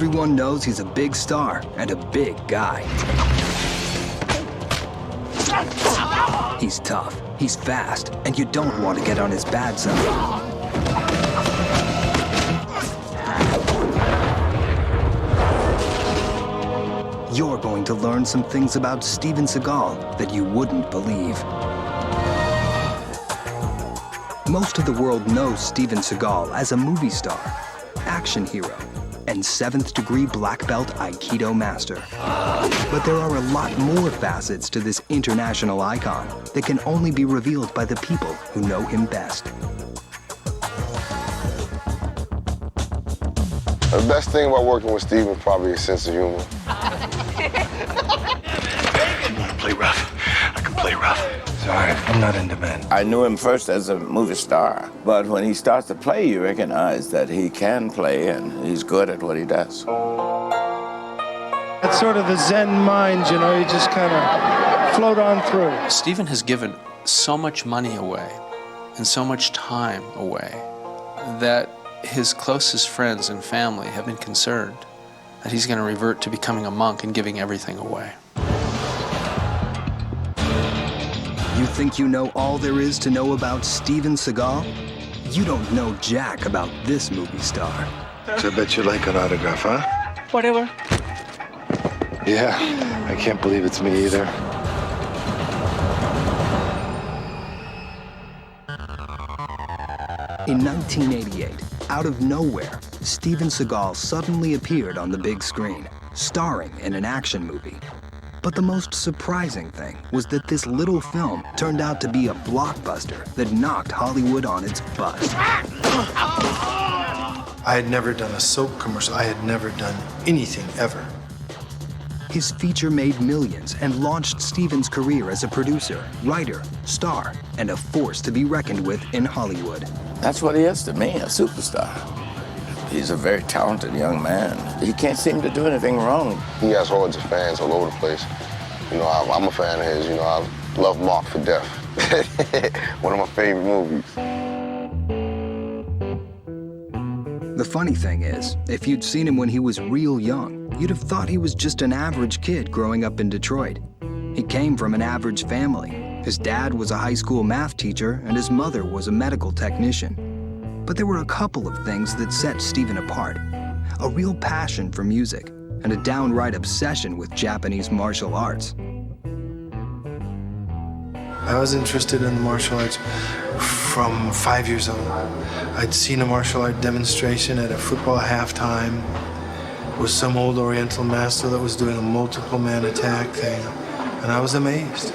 Everyone knows he's a big star and a big guy. He's tough, he's fast, and you don't want to get on his bad side. You're going to learn some things about Steven Seagal that you wouldn't believe. Most of the world knows Steven Seagal as a movie star, action hero, and 7th degree black belt Aikido master. But there are a lot more facets to this international icon that can only be revealed by the people who know him best. The best thing about working with Steven is probably his sense of humor. You want to play rough? I can play rough. Sorry, I'm not into men. I knew him first as a movie star, but when he starts to play, you recognize that he can play and he's good at what he does. It's sort of the Zen mind, you know, you just kind of float on through. Steven has given so much money away and so much time away that his closest friends and family have been concerned that he's going to revert to becoming a monk and giving everything away. You think you know all there is to know about Steven Seagal? You don't know jack about this movie star. So I bet you like an autograph, huh? Whatever. Yeah, I can't believe it's me either. In 1988, out of nowhere, Steven Seagal suddenly appeared on the big screen, starring in an action movie. But the most surprising thing was that this little film turned out to be a blockbuster that knocked Hollywood on its butt. I had never done a soap commercial. I had never done anything ever. His feature made millions and launched Steven's career as a producer, writer, star, and a force to be reckoned with in Hollywood. That's what he is to me, a superstar. He's a very talented young man. He can't seem to do anything wrong. He has hordes of fans all over the place. You know, I'm a fan of his. You know, I love Mark for Death. One of my favorite movies. The funny thing is, if you'd seen him when he was real young, you'd have thought he was just an average kid growing up in Detroit. He came from an average family. His dad was a high school math teacher and his mother was a medical technician. But there were a couple of things that set Steven apart. A real passion for music and a downright obsession with Japanese martial arts. I was interested in the martial arts from 5 years old. I'd seen a martial art demonstration at a football halftime with some old Oriental master that was doing a multiple man attack thing. And I was amazed.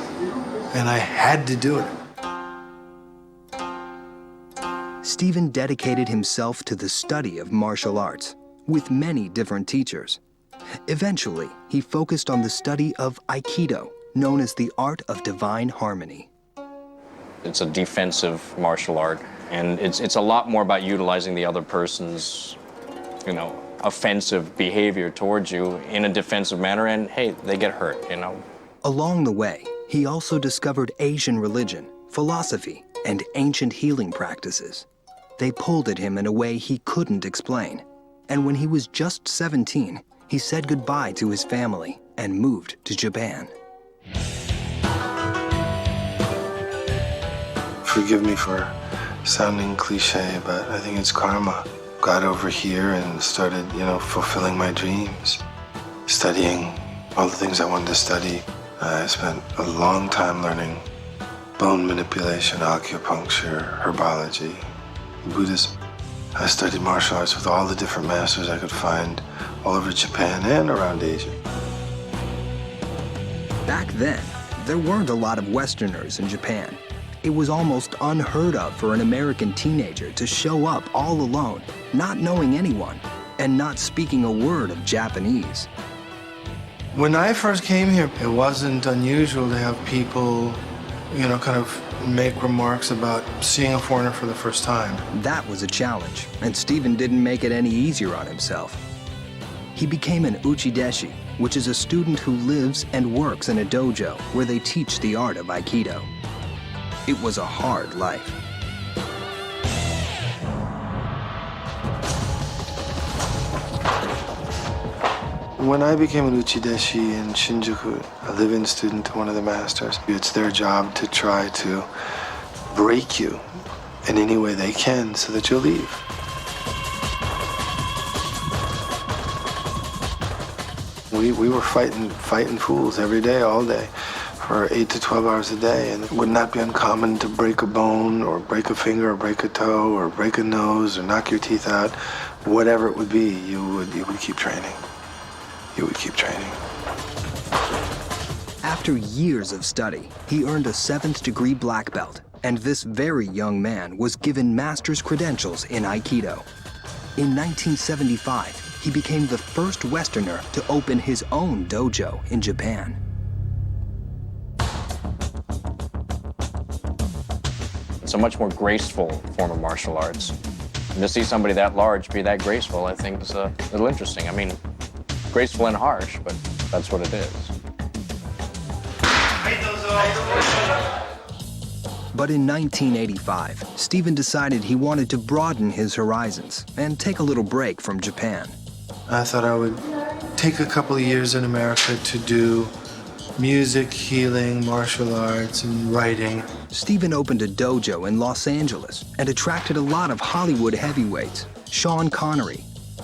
And I had to do it. Steven dedicated himself to the study of martial arts, with many different teachers. Eventually, he focused on the study of Aikido, known as the art of divine harmony. It's a defensive martial art, and it's a lot more about utilizing the other person's, offensive behavior towards you in a defensive manner, and hey, they get hurt, Along the way, he also discovered Asian religion, philosophy, and ancient healing practices. They pulled at him in a way he couldn't explain. And when he was just 17, he said goodbye to his family and moved to Japan. Forgive me for sounding cliche, but I think it's karma. Got over here and started, fulfilling my dreams. Studying all the things I wanted to study. I spent a long time learning bone manipulation, acupuncture, herbology, Buddhism. I studied martial arts with all the different masters I could find all over Japan and around Asia. Back then, there weren't a lot of Westerners in Japan. It was almost unheard of for an American teenager to show up all alone, not knowing anyone, and not speaking a word of Japanese. When I first came here, it wasn't unusual to have people, kind of make remarks about seeing a foreigner for the first time. That was a challenge, and Steven didn't make it any easier on himself. He became an uchideshi, which is a student who lives and works in a dojo where they teach the art of Aikido. It was a hard life. When I became an uchideshi in Shinjuku, a live-in student to one of the masters, it's their job to try to break you in any way they can so that you'll leave. We were fighting fools every day, all day, for 8 to 12 hours a day, and it would not be uncommon to break a bone or break a finger or break a toe or break a nose or knock your teeth out. Whatever it would be, you would keep training. You would keep training. After years of study, he earned a 7th degree black belt, and this very young man was given master's credentials in Aikido. In 1975, he became the first Westerner to open his own dojo in Japan. It's a much more graceful form of martial arts. And to see somebody that large be that graceful, I think is a little interesting. I mean, graceful and harsh, but that's what it is. But in 1985, Stephen decided he wanted to broaden his horizons and take a little break from Japan. I thought I would take a couple of years in America to do music, healing, martial arts, and writing. Stephen opened a dojo in Los Angeles and attracted a lot of Hollywood heavyweights: Sean Connery,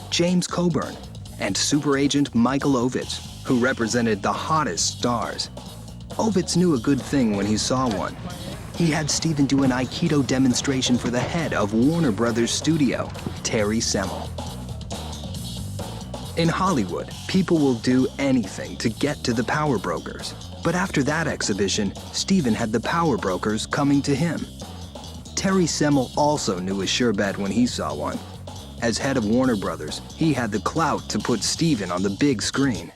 James Coburn, and super agent Michael Ovitz, who represented the hottest stars. Ovitz knew a good thing when he saw one. He had Stephen do an Aikido demonstration for the head of Warner Brothers studio, Terry Semel. In Hollywood, people will do anything to get to the power brokers. But after that exhibition, Stephen had the power brokers coming to him. Terry Semel also knew a sure bet when he saw one. As head of Warner Brothers, he had the clout to put Stephen on the big screen.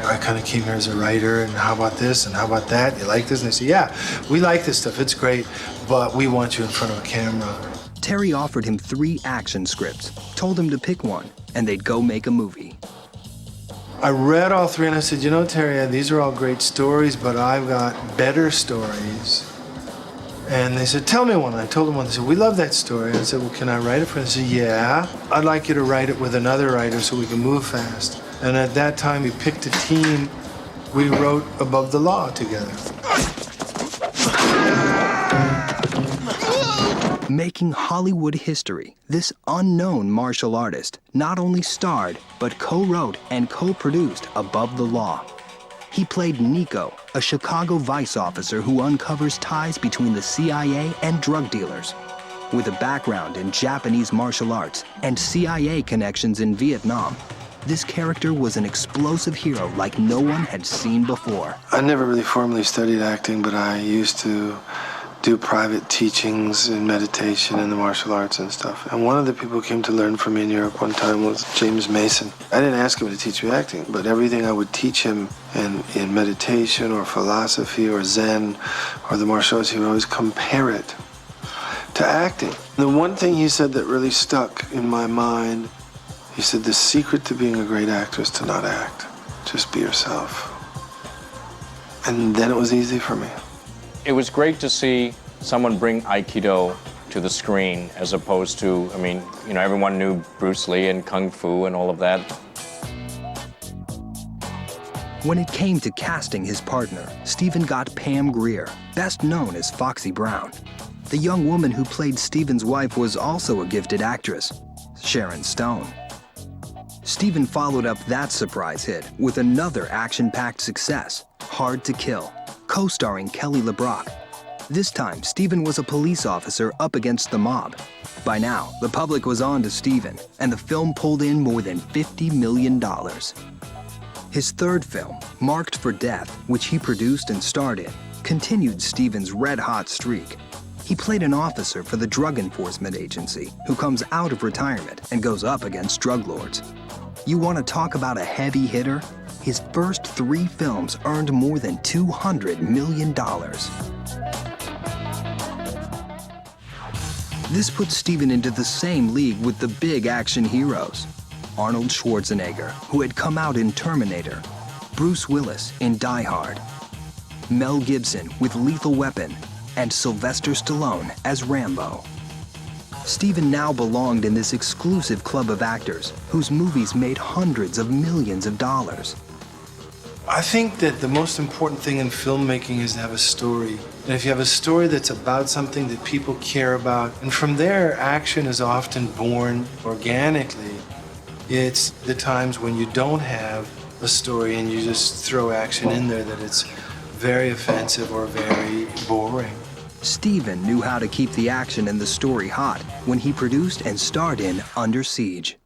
I kind of came here as a writer, and how about this, and how about that? You like this? And they say, yeah, we like this stuff, it's great, but we want you in front of a camera. Terry offered him 3 action scripts, told him to pick one, and they'd go make a movie. I read all 3 and I said, you know, Terry, these are all great stories, but I've got better stories. And they said, tell me one. I told them one. They said, we love that story. I said, well, can I write it for you? They said, yeah. I'd like you to write it with another writer so we can move fast. And at that time, we picked a team. We wrote Above the Law together. Making Hollywood history, this unknown martial artist not only starred, but co-wrote and co-produced Above the Law. He played Nico, a Chicago vice officer who uncovers ties between the CIA and drug dealers. With a background in Japanese martial arts and CIA connections in Vietnam, this character was an explosive hero like no one had seen before. I never really formally studied acting, but I used to do private teachings in meditation and the martial arts and stuff. And one of the people who came to learn from me in Europe one time was James Mason. I didn't ask him to teach me acting, but everything I would teach him in meditation or philosophy or Zen or the martial arts, he would always compare it to acting. The one thing he said that really stuck in my mind, he said, the secret to being a great actor is to not act. Just be yourself. And then it was easy for me. It was great to see someone bring Aikido to the screen as opposed to, I mean, you know, everyone knew Bruce Lee and Kung Fu and all of that. When it came to casting his partner, Stephen got Pam Grier, best known as Foxy Brown. The young woman who played Stephen's wife was also a gifted actress, Sharon Stone. Stephen followed up that surprise hit with another action-packed success, Hard to Kill, co-starring Kelly LeBrock. This time, Stephen was a police officer up against the mob. By now, the public was on to Stephen, and the film pulled in more than $50 million. His third film, Marked for Death, which he produced and starred in, continued Stephen's red-hot streak. He played an officer for the Drug Enforcement Agency who comes out of retirement and goes up against drug lords. You want to talk about a heavy hitter? His first 3 films earned more than $200 million. This puts Stephen into the same league with the big action heroes. Arnold Schwarzenegger, who had come out in Terminator, Bruce Willis in Die Hard, Mel Gibson with Lethal Weapon, and Sylvester Stallone as Rambo. Steven now belonged in this exclusive club of actors whose movies made hundreds of millions of dollars. I think that the most important thing in filmmaking is to have a story. And if you have a story that's about something that people care about, and from there, action is often born organically. It's the times when you don't have a story and you just throw action in there that it's very offensive or very boring. Steven knew how to keep the action and the story hot when he produced and starred in Under Siege.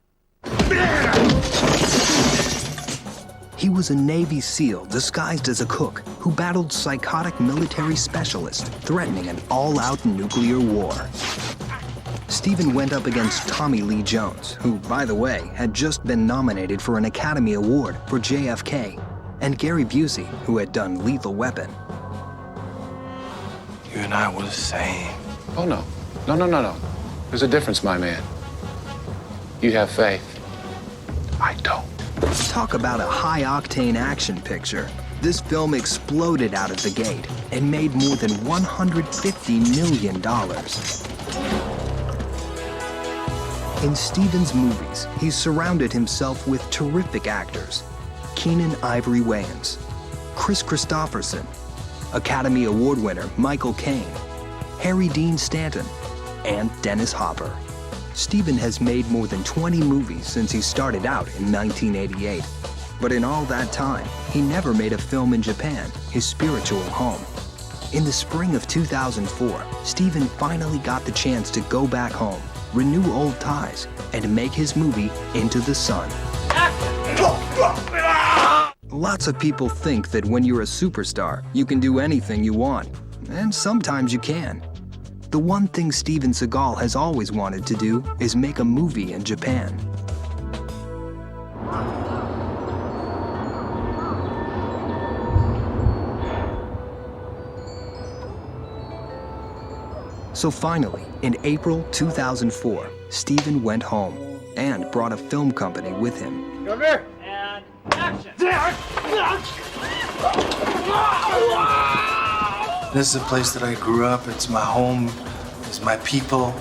He was a Navy SEAL disguised as a cook who battled psychotic military specialists threatening an all-out nuclear war. Steven went up against Tommy Lee Jones, who, by the way, had just been nominated for an Academy Award for JFK, and Gary Busey, who had done Lethal Weapon. You and I were the same. Oh, no. No. There's a difference, my man. You have faith. I don't. Talk about a high-octane action picture. This film exploded out of the gate and made more than $150 million. In Steven's movies, he's surrounded himself with terrific actors. Keenan Ivory Wayans, Chris Christopherson, Academy Award winner Michael Caine, Harry Dean Stanton, and Dennis Hopper. Steven has made more than 20 movies since he started out in 1988. But in all that time, he never made a film in Japan, his spiritual home. In the spring of 2004, Steven finally got the chance to go back home, renew old ties, and make his movie Into the Sun. Lots of people think that when you're a superstar, you can do anything you want, and sometimes you can. The one thing Steven Seagal has always wanted to do is make a movie in Japan. So finally, in April 2004, Steven went home and brought a film company with him. Come here. And action. This is a place that I grew up. It's my home. It's my people,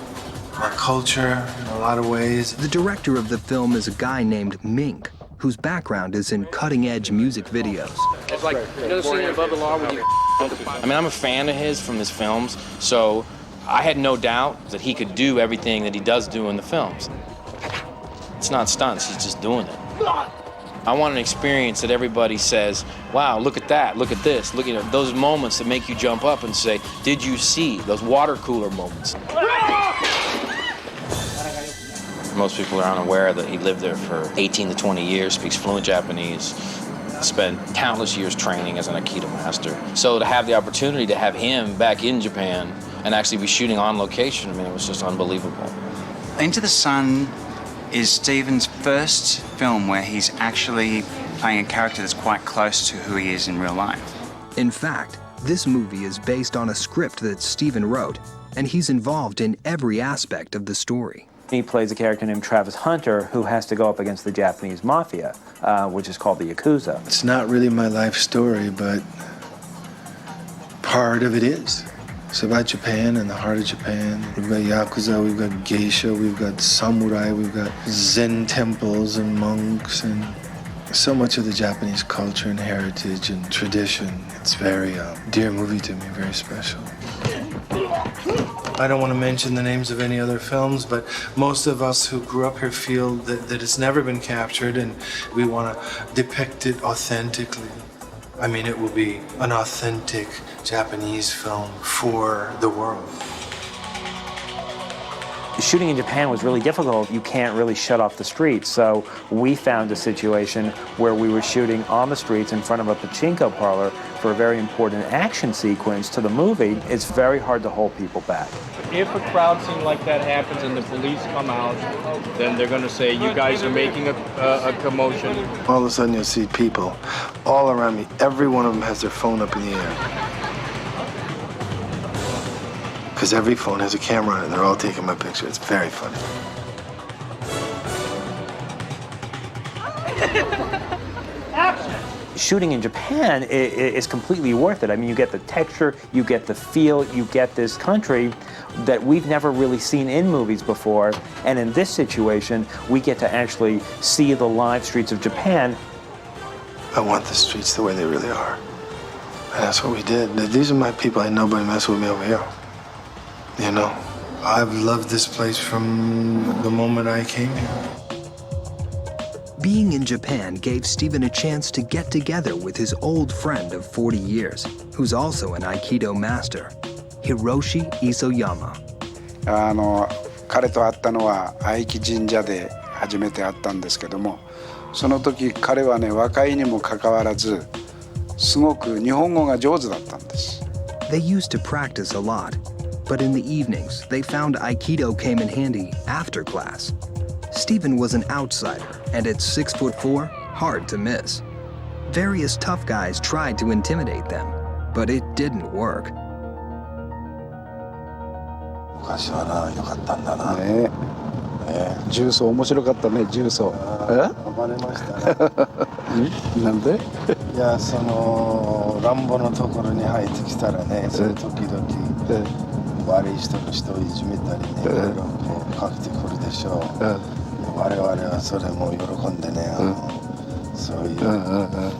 my culture in a lot of ways. The director of the film is a guy named Mink, whose background is in cutting-edge music videos. It's like, you know the scene above the law when you... I mean, I'm a fan of his from his films, so I had no doubt that he could do everything that he does do in the films. It's not stunts, he's just doing it. I want an experience that everybody says, wow, look at that, look at this, look at those moments that make you jump up and say, did you see? Those water cooler moments. Most people are unaware that he lived there for 18 to 20 years, speaks fluent Japanese, spent countless years training as an Aikido master. So to have the opportunity to have him back in Japan and actually be shooting on location, I mean, it was just unbelievable. Into the Sun is Steven's first film where he's actually playing a character that's quite close to who he is in real life. In fact, this movie is based on a script that Steven wrote, and he's involved in every aspect of the story. He plays a character named Travis Hunter who has to go up against the Japanese mafia, which is called the Yakuza. It's not really my life story, but part of it is. It's about Japan and the heart of Japan. We've got Yakuza, we've got geisha, we've got samurai, we've got Zen temples and monks, and so much of the Japanese culture and heritage and tradition. It's very dear movie to me, very special. I don't want to mention the names of any other films, but most of us who grew up here feel that it's never been captured, and we want to depict it authentically. I mean, it will be an authentic Japanese film for the world. Shooting in Japan was really difficult. You can't really shut off the streets, so we found a situation where we were shooting on the streets in front of a pachinko parlor for a very important action sequence to the movie. It's very hard to hold people back. If a crowd scene like that happens and the police come out, then they're going to say, you guys are making a commotion. All of a sudden you'll see people all around me. Every one of them has their phone up in the air. Because every phone has a camera on it, and they're all taking my picture. It's very funny. shooting in Japan is completely worth it. I mean, you get the texture, you get the feel, you get this country that we've never really seen in movies before. And in this situation, we get to actually see the live streets of Japan. I want the streets the way they really are. And that's what we did. These are my people. Ain't nobody mess with me over here. You know? I've loved this place from the moment I came here. Being in Japan gave Steven a chance to get together with his old friend of 40 years, who's also an Aikido master, Hiroshi Isoyama. 彼と会ったのは愛木神社で初めて会ったんですけども、その時彼はね、若いにもかかわらず、すごく日本語が上手だったんです。They used to practice a lot, but in the evenings they found Aikido came in handy after class. Steven was an outsider, and at 6'4", hard to miss. Various tough guys tried to intimidate them, but it didn't work. 昔はな、良かったんだな。ねえ。重曹面白かったね、重曹。ハマれましたね。なんで？いや、その乱暴のところに入ってきたらね、その時々悪い人の人をいじめたりね、いろいろこうかけてくるでしょう。我々はそれも喜んでね、そういう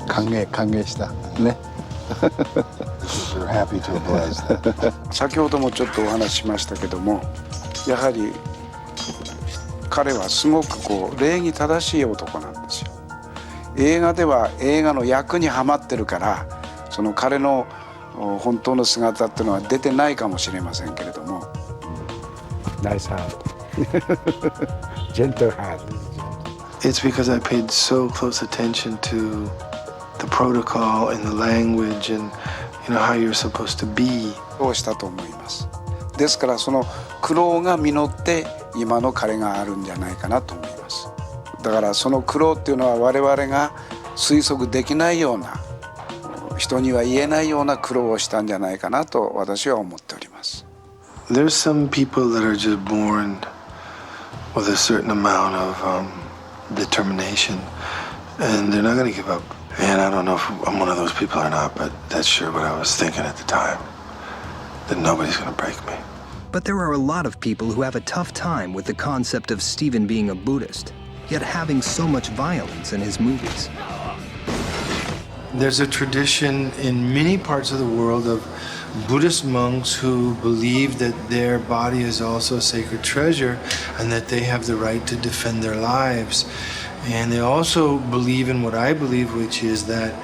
歓迎したね。We're happy to oblige that. 先ほどもちょっとお話ししましたけども、やはり彼はすごくこう礼儀正しい男なんですよ。映画では映画の役にはまってるから、その彼の本当の姿っていうのは出てないかもしれませんけれども。Nice hand. Gentle hand. It's because I paid so close attention to the protocol and the language and how you're supposed to be. をしたと思います。ですからその苦労が実って今の彼があるんじゃないかなと思います。だからその苦労っていうのは我々が推測できないような、人には言えないような苦労をしたんじゃないかなと私は思っております。There's some people that are just born with a certain amount of determination, and they're not going to give up. And I don't know if I'm one of those people or not, but that's sure what I was thinking at the time, that nobody's going to break me. But there are a lot of people who have a tough time with the concept of Steven being a Buddhist, yet having so much violence in his movies. There's a tradition in many parts of the world of Buddhist monks who believe that their body is also a sacred treasure and that they have the right to defend their lives. And they also believe in what I believe, which is that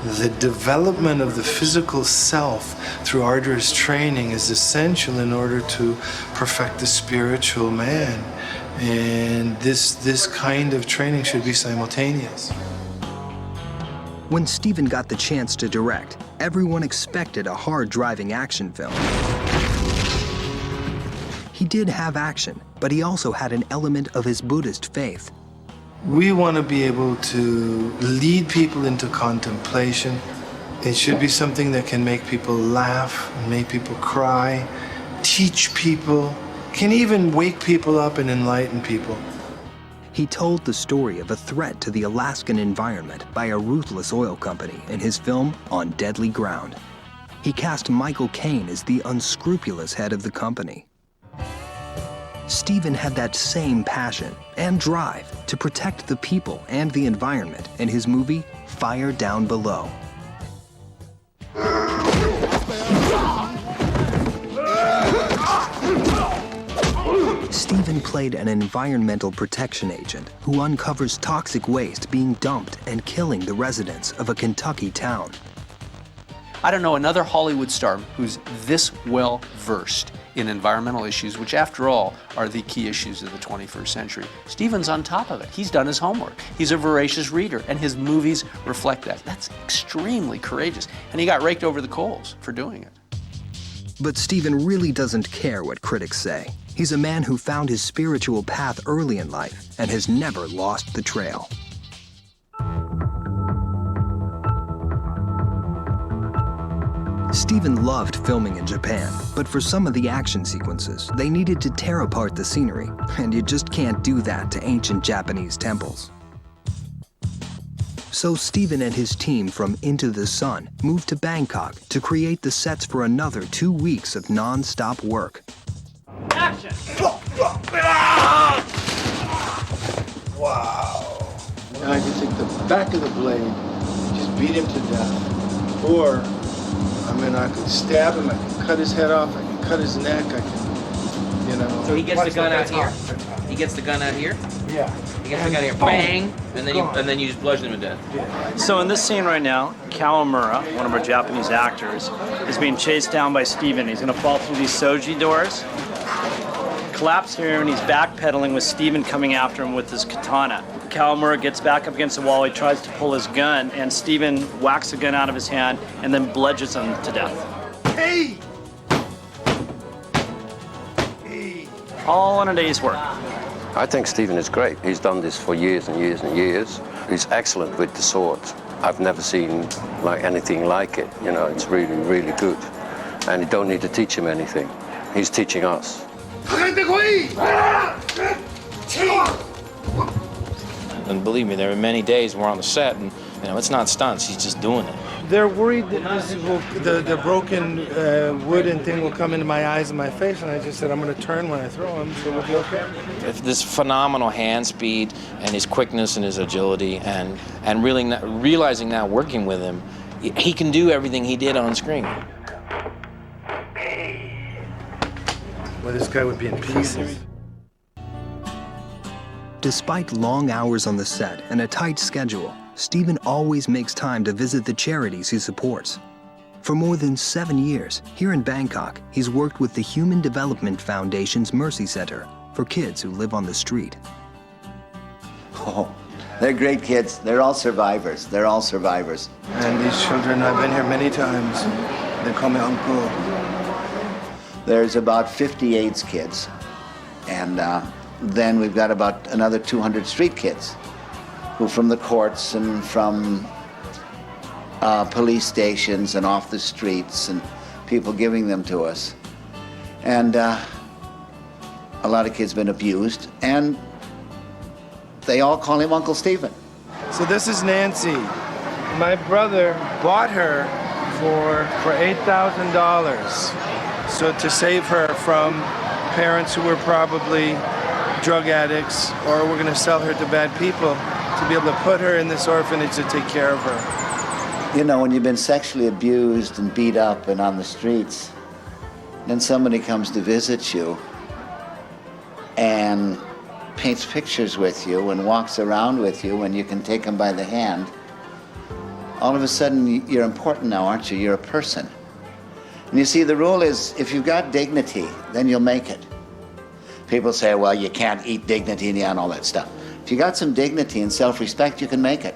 the development of the physical self through arduous training is essential in order to perfect the spiritual man. And this kind of training should be simultaneous. When Steven got the chance to direct, everyone expected a hard-driving action film. He did have action, but he also had an element of his Buddhist faith. We want to be able to lead people into contemplation. It should be something that can make people laugh, make people cry, teach people, can even wake people up and enlighten people. He told the story of a threat to the Alaskan environment by a ruthless oil company in his film On Deadly Ground. He cast Michael Caine as the unscrupulous head of the company. Steven had that same passion and drive to protect the people and the environment in his movie Fire Down Below. Steven played an environmental protection agent who uncovers toxic waste being dumped and killing the residents of a Kentucky town. I don't know another Hollywood star who's this well versed in environmental issues, which after all are the key issues of the 21st century. Steven's on top of it. He's done his homework. He's a voracious reader, and his movies reflect that. That's extremely courageous, and he got raked over the coals for doing it. But Steven really doesn't care what critics say. He's a man who found his spiritual path early in life and has never lost the trail. Steven loved filming in Japan, but for some of the action sequences, they needed to tear apart the scenery, and you just can't do that to ancient Japanese temples. So Stephen and his team from Into the Sun moved to Bangkok to create the sets for another 2 weeks of non-stop work. Action! Wow. And I can take the back of the blade, just beat him to death. Or, I mean, I could stab him, I can cut his head off, I can cut his neck, I can, you know. So he gets the gun out here. He gets the gun out here. Yeah. He gets the gun here. Bang! And then you just bludgeon him to death. So in this scene right now, Kawamura, one of our Japanese actors, is being chased down by Steven. He's going to fall through these soji doors, collapse here, and he's backpedaling with Steven coming after him with his katana. Kawamura gets back up against the wall. He tries to pull his gun, and Steven whacks the gun out of his hand and then bludgeons him to death. Hey! All in a day's work. I think Stephen is great. He's done this for years and years and years. He's excellent with the sword. I've never seen anything like it. You know, it's really, really good. And you don't need to teach him anything. He's teaching us. And believe me, there are many days we're on the set, and it's not stunts. He's just doing it. They're worried that the broken wooden thing will come into my eyes and my face, and I just said I'm going to turn when I throw him, so we'll be okay. If this phenomenal hand speed and his quickness and his agility, and really realizing now working with him, he can do everything he did on screen. Well, this guy would be in pieces. Despite long hours on the set and a tight schedule, Stephen always makes time to visit the charities he supports. For more than 7 years, here in Bangkok, he's worked with the Human Development Foundation's Mercy Center for kids who live on the street. Oh, they're great kids. They're all survivors. They're all survivors. And these children, I've been here many times. They call me Uncle. There's about 50 AIDS kids. And then we've got about another 200 street kids who from the courts and from police stations and off the streets and people giving them to us. And a lot of kids been abused, and they all call him Uncle Stephen. So this is Nancy. My brother bought her for $8,000. So to save her from parents who were probably drug addicts, or we're going to sell her to bad people, to be able to put her in this orphanage to take care of her. You know, when you've been sexually abused and beat up and on the streets, then somebody comes to visit you and paints pictures with you and walks around with you, and you can take them by the hand. All of a sudden, you're important now, aren't you? You're a person. And you see, the rule is, if you've got dignity, then you'll make it. People say, well, you can't eat dignity and all that stuff. If you got some dignity and self-respect, you can make it.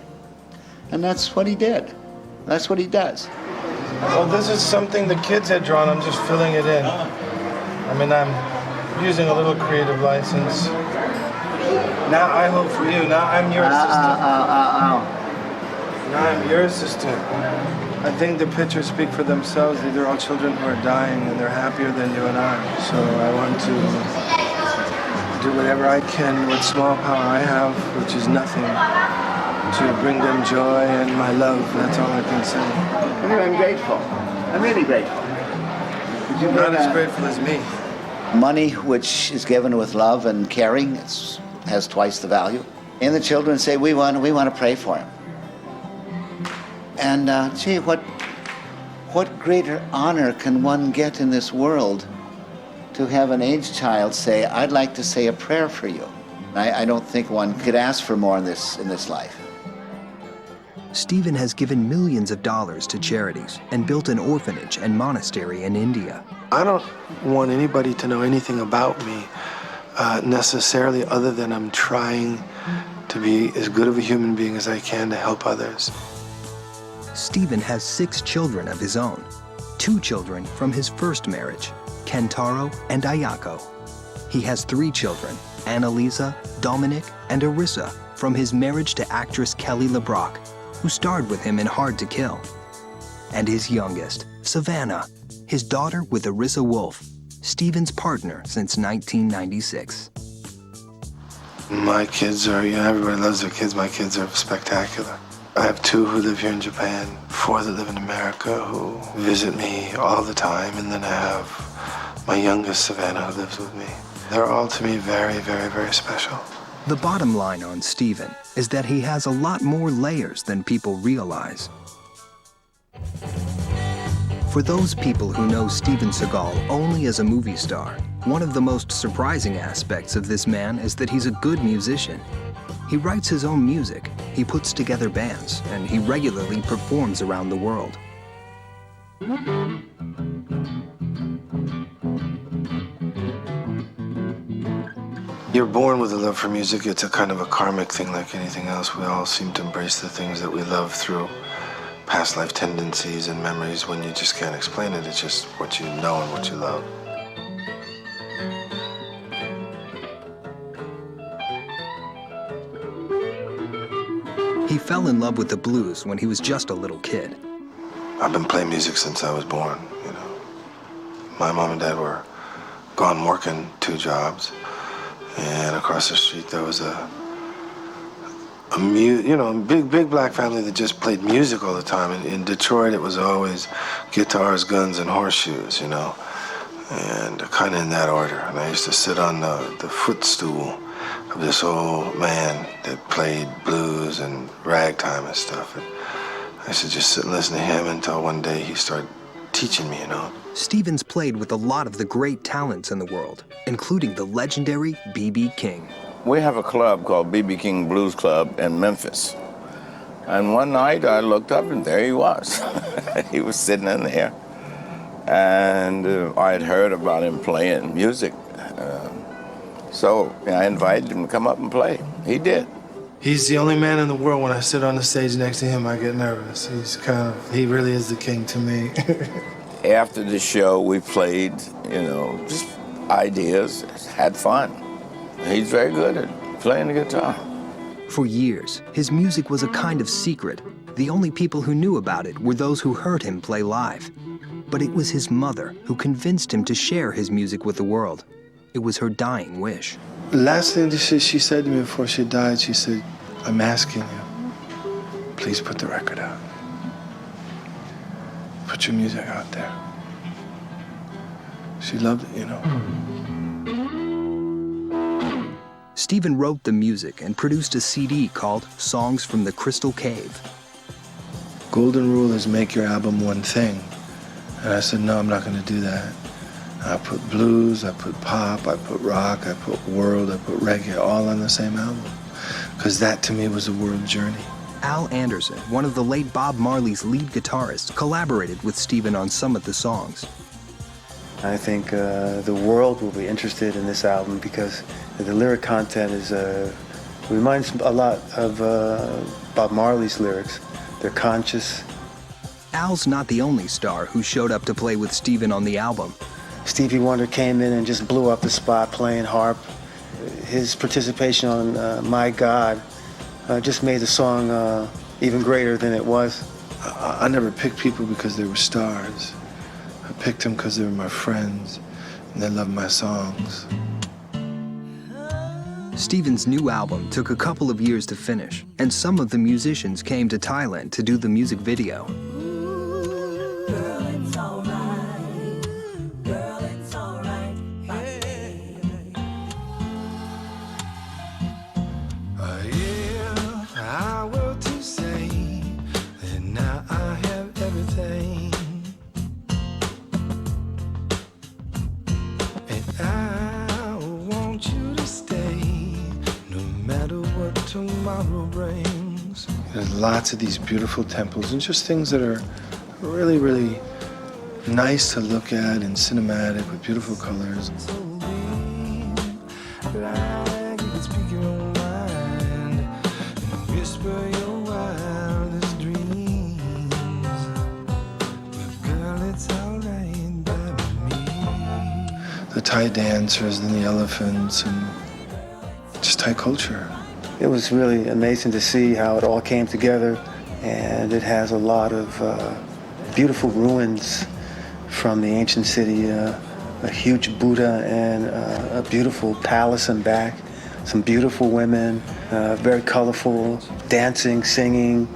And that's what he did. That's what he does. Well, this is something the kids had drawn. I'm just filling it in. I mean, I'm using a little creative license. Now I hope for you. Now I'm your assistant. Now I'm your assistant. I think the pictures speak for themselves. These are all children who are dying, and they're happier than you and I. So I want to do whatever I can with small power I have, which is nothing, to bring them joy and my love. That's all I can say. Anyway, I'm grateful. I'm really grateful. You're not as grateful as me. Money which is given with love and caring has twice the value. And the children say, we want to pray for him. And gee, what greater honor can one get in this world to have an AIDS child say, I'd like to say a prayer for you. I don't think one could ask for more in this life. Stephen has given millions of dollars to charities and built an orphanage and monastery in India. I don't want anybody to know anything about me necessarily, other than I'm trying to be as good of a human being as I can to help others. Stephen has 6 children of his own, 2 children from his first marriage, Kentaro and Ayako. He has 3 children, Annalisa, Dominic, and Arissa, from his marriage to actress Kelly LeBrock, who starred with him in Hard to Kill. And his youngest, Savannah, his daughter with Arissa Wolf, Stephen's partner since 1996. My kids are, everybody loves their kids. My kids are spectacular. I have 2 who live here in Japan, 4 that live in America who visit me all the time, and then I have my youngest, Savannah, who lives with me. They're all to me very, very, very special. The bottom line on Steven is that he has a lot more layers than people realize. For those people who know Steven Seagal only as a movie star, one of the most surprising aspects of this man is that he's a good musician. He writes his own music, he puts together bands, and he regularly performs around the world. You're born with a love for music. It's a kind of a karmic thing like anything else. We all seem to embrace the things that we love through past life tendencies and memories when you just can't explain it. It's just what you know and what you love. He fell in love with the blues when he was just a little kid. I've been playing music since I was born, you know. My mom and dad were gone working 2 jobs, and across the street there was a big black family that just played music all the time. In Detroit, it was always guitars, guns, and horseshoes, you know, and kind of in that order. And I used to sit on the footstool of this old man that played blues and ragtime and stuff. And I used to just sit and listen to him until one day he started teaching me, you know. Steven's played with a lot of the great talents in the world, including the legendary B.B. King. We have a club called B.B. King Blues Club in Memphis. And one night I looked up and there he was. He was sitting in there. And I had heard about him playing music. So I invited him to come up and play. He did. He's the only man in the world, when I sit on the stage next to him, I get nervous. He really is the king to me. After the show, we played, you know, just ideas, had fun. He's very good at playing the guitar. For years, his music was a kind of secret. The only people who knew about it were those who heard him play live. But it was his mother who convinced him to share his music with the world. It was her dying wish. The last thing she said to me before she died, she said, "I'm asking you, please put the record out. Put your music out there." She loved it, you know. Steven wrote the music and produced a CD called Songs from the Crystal Cave. Golden rule is make your album one thing. And I said, no, I'm not going to do that. I put blues, I put pop, I put rock, I put world, I put reggae, all on the same album. Because that, to me, was a world journey. Al Anderson, one of the late Bob Marley's lead guitarists, collaborated with Steven on some of the songs. I think the world will be interested in this album because the lyric content reminds a lot of Bob Marley's lyrics. They're conscious. Al's not the only star who showed up to play with Steven on the album. Stevie Wonder came in and just blew up the spot playing harp. His participation on My God just made the song even greater than it was. I never picked people because they were stars. I picked them because they were my friends and they loved my songs. Steven's new album took a couple of years to finish, and some of the musicians came to Thailand to do the music video. There's lots of these beautiful temples and just things that are really, really nice to look at and cinematic with beautiful colors. The Thai dancers and the elephants and just Thai culture. It was really amazing to see how it all came together, and it has a lot of beautiful ruins from the ancient city, a huge Buddha and a beautiful palace and back, some beautiful women, very colorful, dancing, singing,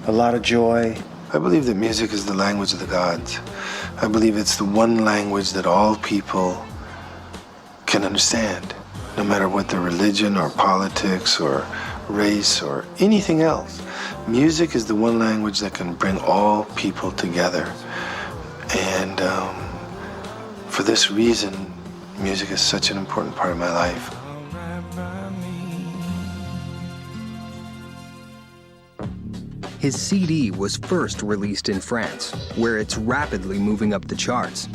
a lot of joy. I believe that music is the language of the gods. I believe it's the one language that all people can understand, no matter what their religion or politics or race or anything else. Music is the one language that can bring all people together. And for this reason, music is such an important part of my life. His CD was first released in France, where it's rapidly moving up the charts.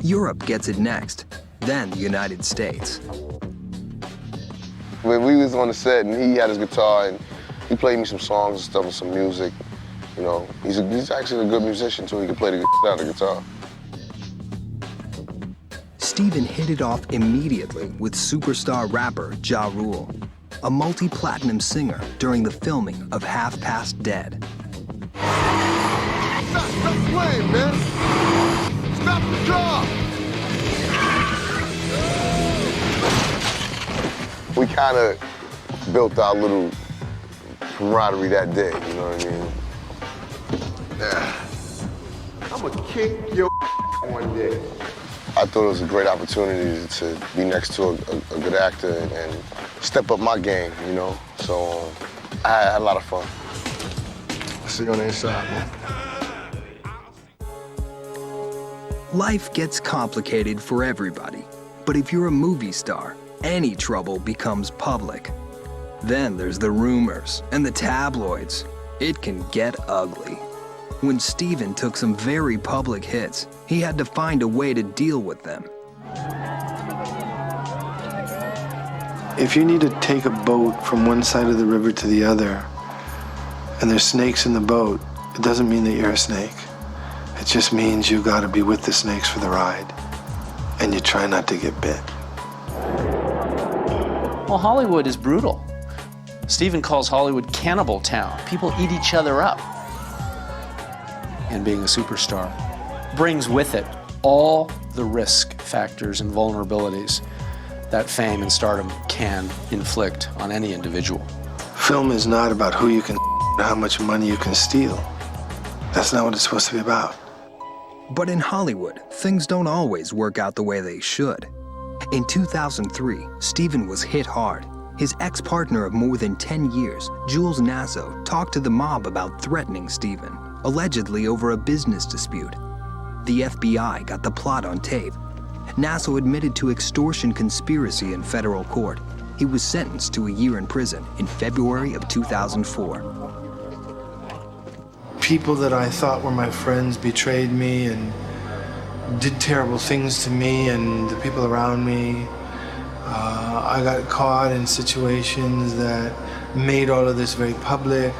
Europe gets it next, then the United States. When we was on the set and he had his guitar and he played me some songs and stuff and some music, you know, he's actually a good musician too. He can play the out of the guitar. Stephen hit it off immediately with superstar rapper Ja Rule, a multi-platinum singer during the filming of Half Past Dead. Stop playing, man. Stop the job. We kind of built our little camaraderie that day, you know what I mean? Yeah. I'm gonna kick your one day. I thought it was a great opportunity to be next to a good actor and step up my game, you know? So I had a lot of fun. See you on the inside, man. Life gets complicated for everybody, but if you're a movie star, any trouble becomes public. Then there's the rumors and the tabloids. It can get ugly. When Stephen took some very public hits, he had to find a way to deal with them. If you need to take a boat from one side of the river to the other, and there's snakes in the boat, it doesn't mean that you're a snake. It just means you gotta be with the snakes for the ride, and you try not to get bit. Well, Hollywood is brutal. Stephen calls Hollywood Cannibal Town. People eat each other up. And being a superstar brings with it all the risk factors and vulnerabilities that fame and stardom can inflict on any individual. Film is not about who you can or how much money you can steal. That's not what it's supposed to be about. But in Hollywood, things don't always work out the way they should. In 2003, Stephen was hit hard. His ex-partner of more than 10 years, Jules Nasso, talked to the mob about threatening Stephen, allegedly over a business dispute. The FBI got the plot on tape. Nasso admitted to extortion conspiracy in federal court. He was sentenced to a year in prison in February of 2004. People that I thought were my friends betrayed me and did terrible things to me and the people around me. I got caught in situations that made all of this very public.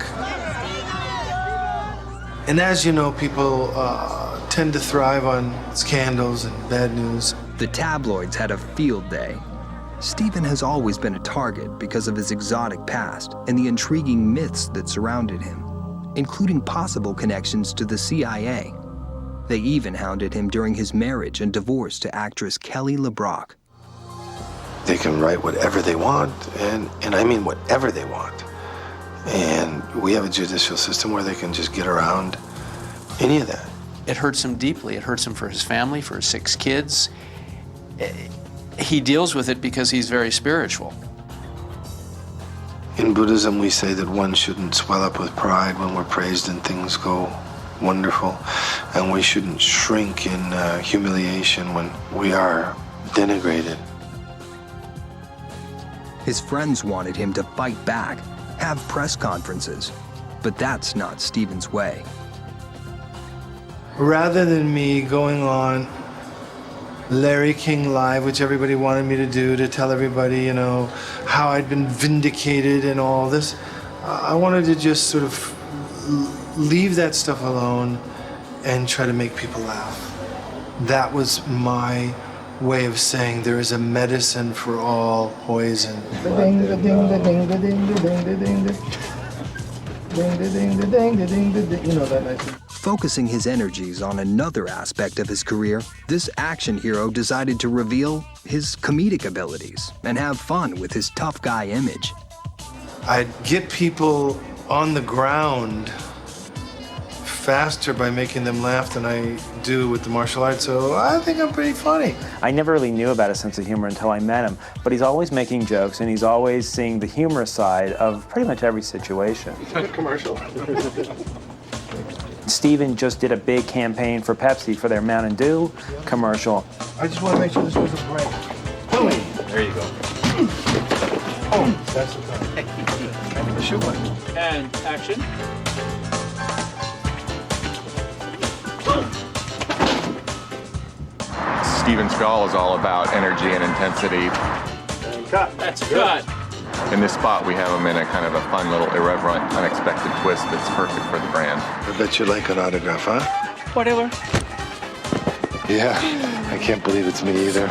And as you know, people tend to thrive on scandals and bad news. The tabloids had a field day. Stephen has always been a target because of his exotic past and the intriguing myths that surrounded him, including possible connections to the CIA. They even hounded him during his marriage and divorce to actress Kelly LeBrock. They can write whatever they want, and I mean whatever they want. And we have a judicial system where they can just get around any of that. It hurts him deeply. It hurts him for his family, for his 6 kids. He deals with it because he's very spiritual. In Buddhism, we say that one shouldn't swell up with pride when we're praised and things go wonderful, and we shouldn't shrink in humiliation when we are denigrated. His friends wanted him to fight back, have press conferences, but that's not Stephen's way. Rather than me going on Larry King Live, which everybody wanted me to do, to tell everybody, you know, how I'd been vindicated and all this, I wanted to just sort of leave that stuff alone and try to make people laugh. That was my way of saying there is a medicine for all poison. Focusing his energies on another aspect of his career, this action hero decided to reveal his comedic abilities and have fun with his tough guy image. I'd get people on the ground faster by making them laugh than I do with the martial arts, so I think I'm pretty funny. I never really knew about his sense of humor until I met him, but he's always making jokes and he's always seeing the humorous side of pretty much every situation. Commercial. Steven just did a big campaign for Pepsi for their Mountain Dew commercial. I just want to make sure this was a break. Boom! There you go. Oh, that's the time. Shoot one. And action. Steven Seagal is all about energy and intensity. Cut. That's cut. In this spot, we have him in a kind of a fun little irreverent, unexpected twist that's perfect for the brand. I bet you like an autograph, huh? Whatever. Yeah, I can't believe it's me either.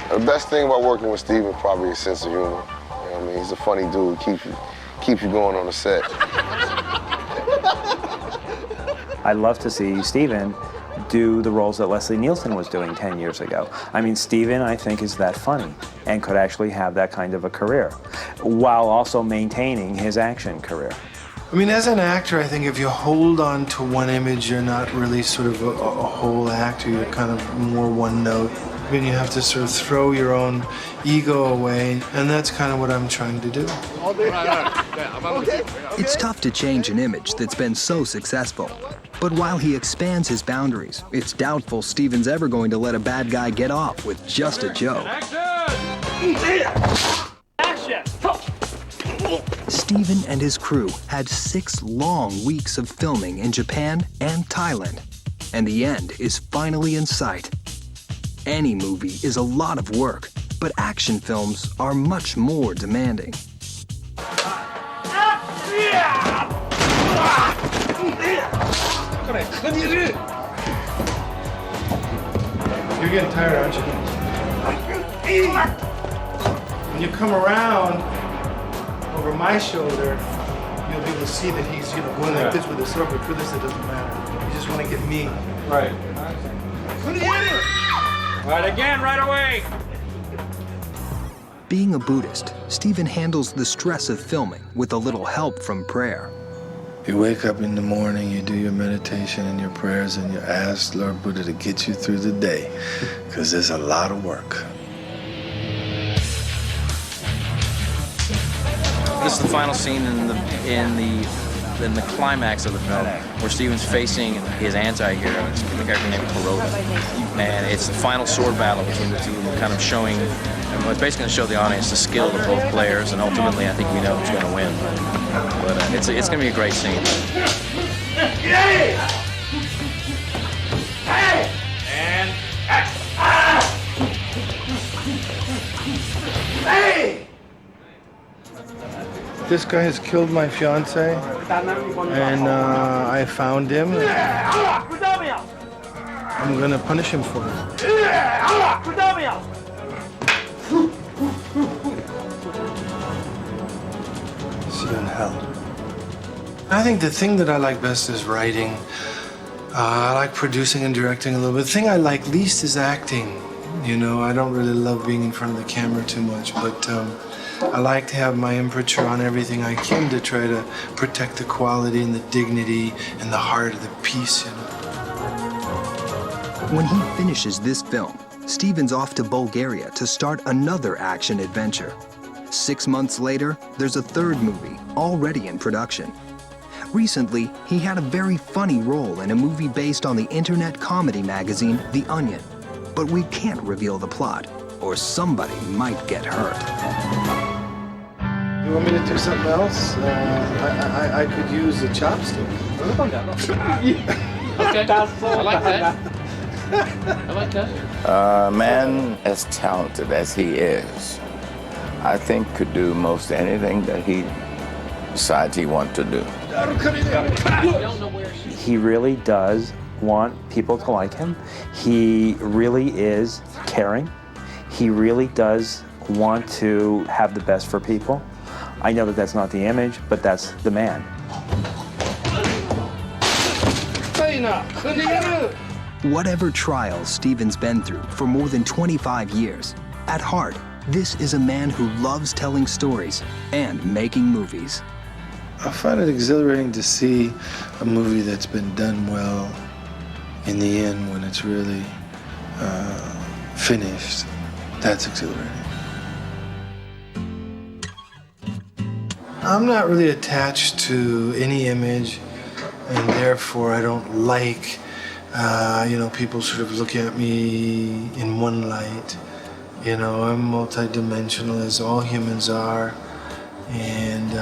The best thing about working with Steven is probably his sense of humor. You know what I mean? He's a funny dude, keeps you going on the set. I love to see Steven do the roles that Leslie Nielsen was doing 10 years ago. I mean, Steven, I think, is that funny and could actually have that kind of a career while also maintaining his action career. I mean, as an actor, I think if you hold on to one image, you're not really sort of a whole actor. You're kind of more one note. I mean, you have to sort of throw your own ego away, and that's kind of what I'm trying to do. It's tough to change an image that's been so successful. But while he expands his boundaries, it's doubtful Steven's ever going to let a bad guy get off with just a joke. Action! Steven and his crew had 6 long weeks of filming in Japan and Thailand, and the end is finally in sight. Any movie is a lot of work, but action films are much more demanding. You're getting tired, aren't you? When you come around over my shoulder, you'll be able to see that he's, going like this with his sword, but for this it doesn't matter. You just want to get me. Right. Right again, right away. Being a Buddhist, Steven handles the stress of filming with a little help from prayer. You wake up in the morning, you do your meditation and your prayers, and you ask Lord Buddha to get you through the day, because there's a lot of work. This is the final scene in the climax of the film, where Steven's facing his anti-hero. It's the character named Kuroda, and it's the final sword battle between the two, kind of showing. Well, it's basically going to show the audience the skill of both players, and ultimately, I think we know who's going to win. But it's going to be a great scene. And action! This guy has killed my fiance, and I found him. I'm going to punish him for it. See you in hell. I think the thing that I like best is writing. I like producing and directing a little bit. The thing I like least is acting. I don't really love being in front of the camera too much, but I like to have my imprimatur on everything I can to try to protect the quality and the dignity and the heart of the piece. When he finishes this film, Steven's off to Bulgaria to start another action adventure. 6 months later, there's a third movie already in production. Recently, he had a very funny role in a movie based on the internet comedy magazine The Onion. But we can't reveal the plot, or somebody might get hurt. You want me to do something else? I could use a chopstick. Okay, I like that. I like that. A man as talented as he is, I think could do most anything that he decides he wants to do. He really does want people to like him. He really is caring. He really does want to have the best for people. I know that that's not the image, but that's the man. Whatever trials Steven's been through for more than 25 years, at heart, this is a man who loves telling stories and making movies. I find it exhilarating to see a movie that's been done well in the end when it's really finished. That's exhilarating. I'm not really attached to any image, and therefore I don't like, people sort of look at me in one light. I'm multidimensional, as all humans are, and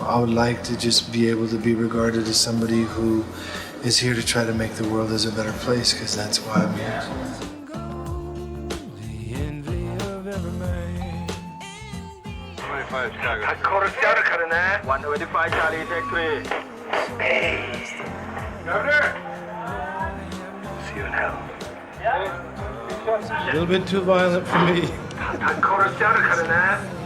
I would like to just be able to be regarded as somebody who is here to try to make the world as a better place, because that's why I'm here. 125 Charlie, take 3. Governor! See you in hell. A little bit too violent for me. 다 걸었지 않을 카르네.